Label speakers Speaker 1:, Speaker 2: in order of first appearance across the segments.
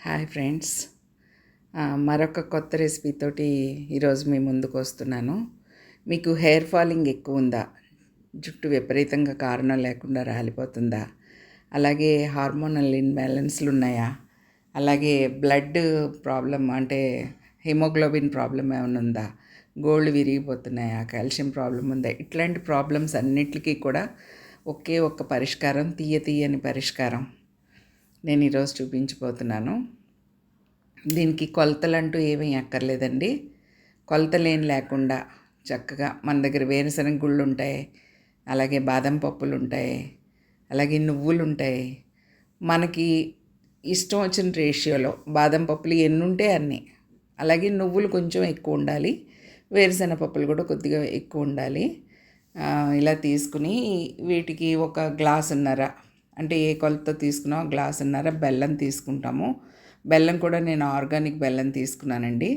Speaker 1: Hi friends. మరొక కొత్త రెసిపీతోటి ఈరోజు మీ ముందుకు వస్తున్నాను. మీకు హెయిర్ ఫాలింగ్ ఎక్కువ ఉందా? జుట్టు విపరీతంగా కారణం లేకుండా రాలిపోతుందా? అలాగే హార్మోనల్ ఇన్బ్యాలెన్స్లు ఉన్నాయా? అలాగే బ్లడ్ ప్రాబ్లం అంటే హిమోగ్లోబిన్ ప్రాబ్లం ఏమైనా ఉందా? గోళ్ళు విరిగిపోతున్నాయా? కాల్షియం ప్రాబ్లం ఉందా? ఇట్లాంటి ప్రాబ్లమ్స్ అన్నిటికీ కూడా ఒకే ఒక్క పరిష్కారం, తీయని పరిష్కారం నేను ఈరోజు చూపించబోతున్నాను. దీనికి కొలతలంటూ ఏమీ అక్కర్లేదండి. కొలతలేం లేకుండా చక్కగా మన దగ్గర వేరుశనగ గుళ్ళు ఉంటాయి, అలాగే బాదం పప్పులు ఉంటాయి, అలాగే నువ్వులు ఉంటాయి. మనకి ఇష్టం వచ్చిన రేషియోలో బాదం పప్పులు ఎన్ని ఉంటే అన్నీ, అలాగే నువ్వులు కొంచెం ఎక్కువ ఉండాలి, వేరుశనగ పప్పులు కూడా కొద్దిగా ఎక్కువ ఉండాలి. ఇలా తీసుకుని వీటికి ఒక గ్లాసున్నర, అంటే ఏ కొలత తీసుకున్నా గ్లాసున్నర బెల్లం తీసుకుంటాము. బెల్లం కూడా నేను ఆర్గానిక్ బెల్లం తీసుకున్నానండి.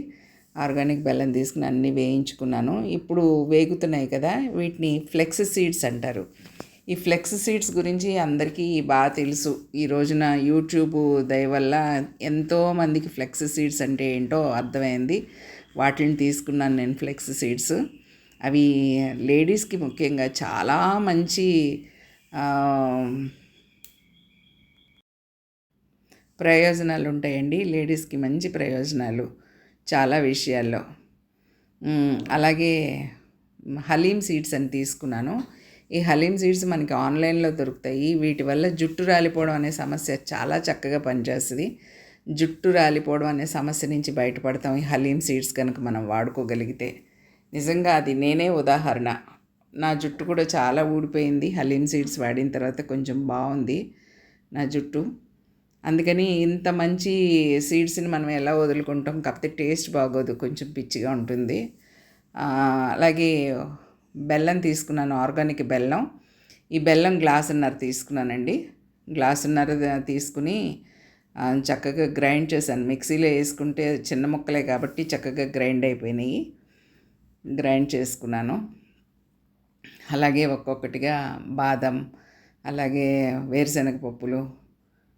Speaker 1: ఆర్గానిక్ బెల్లం తీసుకుని అన్నీ వేయించుకున్నాను. ఇప్పుడు వేగుతున్నాయి కదా, వీటిని ఫ్లెక్స్ సీడ్స్ అంటారు. ఈ ఫ్లెక్స్ సీడ్స్ గురించి అందరికీ బాగా తెలుసు. ఈ రోజున యూట్యూబ్ దయ వల్ల ఎంతోమందికి ఫ్లెక్స్ సీడ్స్ అంటే ఏంటో అర్థమైంది. వాటిని తీసుకున్నాను నేను, ఫ్లెక్స్ సీడ్స్. అవి లేడీస్కి ముఖ్యంగా చాలా మంచి ప్రయోజనాలు ఉంటాయండి. లేడీస్కి మంచి ప్రయోజనాలు చాలా విషయాల్లో. అలాగే హలీం సీడ్స్ అని తీసుకున్నాను. ఈ హలీం సీడ్స్ మనకి ఆన్లైన్లో దొరుకుతాయి. వీటి వల్ల జుట్టు రాలిపోవడం అనే సమస్య చాలా చక్కగా పనిచేస్తుంది. జుట్టు రాలిపోవడం అనే సమస్య నుంచి బయటపడతాం ఈ హలీం సీడ్స్ కనుక మనం వాడుకోగలిగితే. నిజంగా అది నేనే ఉదాహరణ. నా జుట్టు కూడా చాలా ఊడిపోయింది. హలీం సీడ్స్ వాడిన తర్వాత కొంచెం బాగుంది నా జుట్టు. అందుకని ఇంత మంచి సీడ్స్ని మనం ఎలా వదులుకుంటాం? కాకపోతే టేస్ట్ బాగోదు, కొంచెం పిచ్చిగా ఉంటుంది. అలాగే బెల్లం తీసుకున్నాను, ఆర్గానిక్ బెల్లం. ఈ బెల్లం గ్లాసున్నర తీసుకున్నానండి. గ్లాసున్నర తీసుకుని చక్కగా గ్రైండ్ చేశాను. మిక్సీలో వేసుకుంటే చిన్న ముక్కలే కాబట్టి చక్కగా గ్రైండ్ అయిపోయినాయి. గ్రైండ్ చేసుకున్నాను. అలాగే ఒక్కొక్కటిగా బాదం, అలాగే వేరుశనగ పప్పులు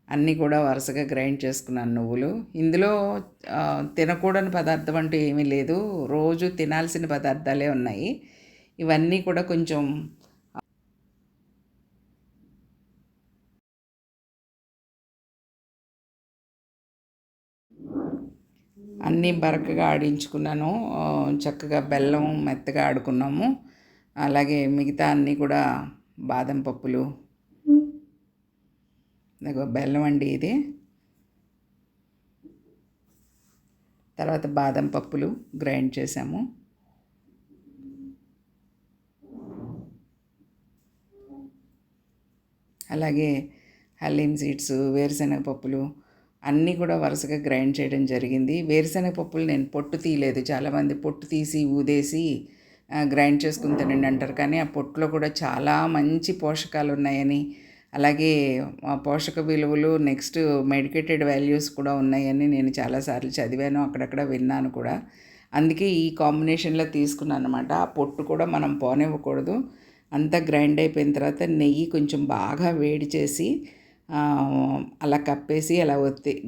Speaker 1: అన్నీ కూడా వరుసగా గ్రైండ్ చేసుకున్నాను. నువ్వులు ఇందులో తినకూడని పదార్థం అంటూ ఏమీ లేదు, రోజు తినాల్సిన పదార్థాలే ఉన్నాయి. ఇవన్నీ కూడా కొంచెం అన్నీ బరకగా ఆడించుకున్నాను. చక్కగా బెల్లం మెత్తగా ఆడుకున్నాము. అలాగే మిగతా అన్నీ కూడా బాదం పప్పులు, బెల్లం అండి ఇది. తర్వాత బాదం పప్పులు గ్రైండ్ చేసాము. అలాగే హలీం సీడ్స్, వేరుశనగ పప్పులు అన్నీ కూడా వరుసగా గ్రైండ్ చేయడం జరిగింది. వేరుశనగ పప్పులు నేను పొట్టు తీయలేదు. చాలామంది పొట్టు తీసి ఊదేసి గ్రైండ్ చేసుకుని తినండి అంటారు, కానీ ఆ పొట్టులో కూడా చాలా మంచి పోషకాలు ఉన్నాయని, అలాగే పోషక విలువలు, నెక్స్ట్ మెడికేటెడ్ వాల్యూస్ కూడా ఉన్నాయని నేను చాలాసార్లు చదివాను, అక్కడక్కడ విన్నాను కూడా. అందుకే ఈ కాంబినేషన్లో తీసుకున్నాను అనమాట. ఆ పొట్టు కూడా మనం పోనివ్వకూడదు. అంతా గ్రైండ్ అయిపోయిన తర్వాత నెయ్యి కొంచెం బాగా వేడి చేసి అలా కప్పేసి అలా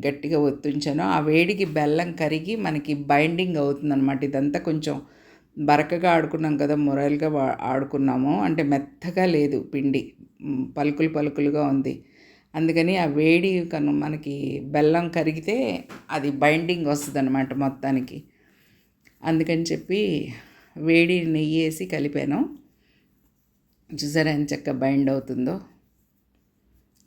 Speaker 1: గట్టిగా ఒత్తుంచాను. ఆ వేడికి బెల్లం కరిగి మనకి బైండింగ్ అవుతుందన్నమాట. ఇదంతా కొంచెం బరకగా ఆడుకున్నాం కదా, మొరలుగా ఆడుకున్నాము, అంటే మెత్తగా లేదు పిండి, పలుకులుగా ఉంది. అందుకని ఆ వేడి మనకి బెల్లం కరిగితే అది బైండింగ్ వస్తుంది అన్నమాట మొత్తానికి. అందుకని చెప్పి వేడి నెయ్యి వేసి కలిపాను. చూసారా ఎంత చక్కగా బైండ్ అవుతుందో.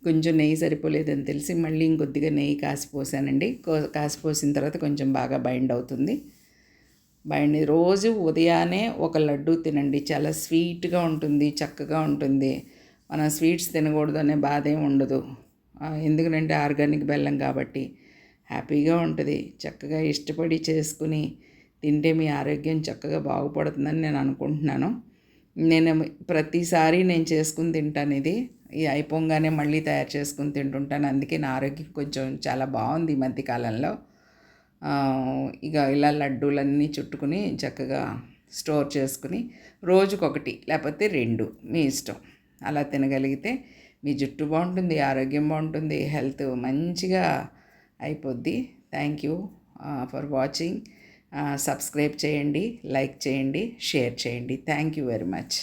Speaker 1: కొంచెం నెయ్యి సరిపోలేదని తెలిసి మళ్ళీ ఇంకొద్దిగా నెయ్యి కాసిపోసానండి. కాసిపోసిన తర్వాత కొంచెం బాగా బైండ్ అవుతుంది. రోజు ఉదయాన్నే ఒక లడ్డు తినండి, చాలా స్వీట్గా ఉంటుంది, చక్కగా ఉంటుంది. మనం స్వీట్స్ తినకూడదు అనే బాధ ఏమి ఉండదు. ఎందుకంటే ఆర్గానిక్ బెల్లం కాబట్టి హ్యాపీగా ఉంటుంది. చక్కగా ఇష్టపడి చేసుకుని తింటే మీ ఆరోగ్యం చక్కగా బాగుపడుతుందని నేను అనుకుంటున్నాను. నేను ప్రతిసారి నేను చేసుకుని తింటాను. ఇది అయిపోగానే మళ్ళీ తయారు చేసుకుని తింటుంటాను. అందుకే నా ఆరోగ్యం కొంచెం చాలా బాగుంది ఈ మధ్యకాలంలో. ఇక ఇలా లడ్డూలన్నీ చుట్టుకుని చక్కగా స్టోర్ చేసుకుని రోజుకొకటి లేకపోతే 2 మీ ఇష్టం అలా తినగలిగితే మీ జుట్టు బాగుంటుంది, ఆరోగ్యం బాగుంటుంది, హెల్త్ మంచిగా అయిపోద్ది. Thank you for watching. Subscribe చేయండి, లైక్ చేయండి, షేర్ చేయండి. Thank you very much.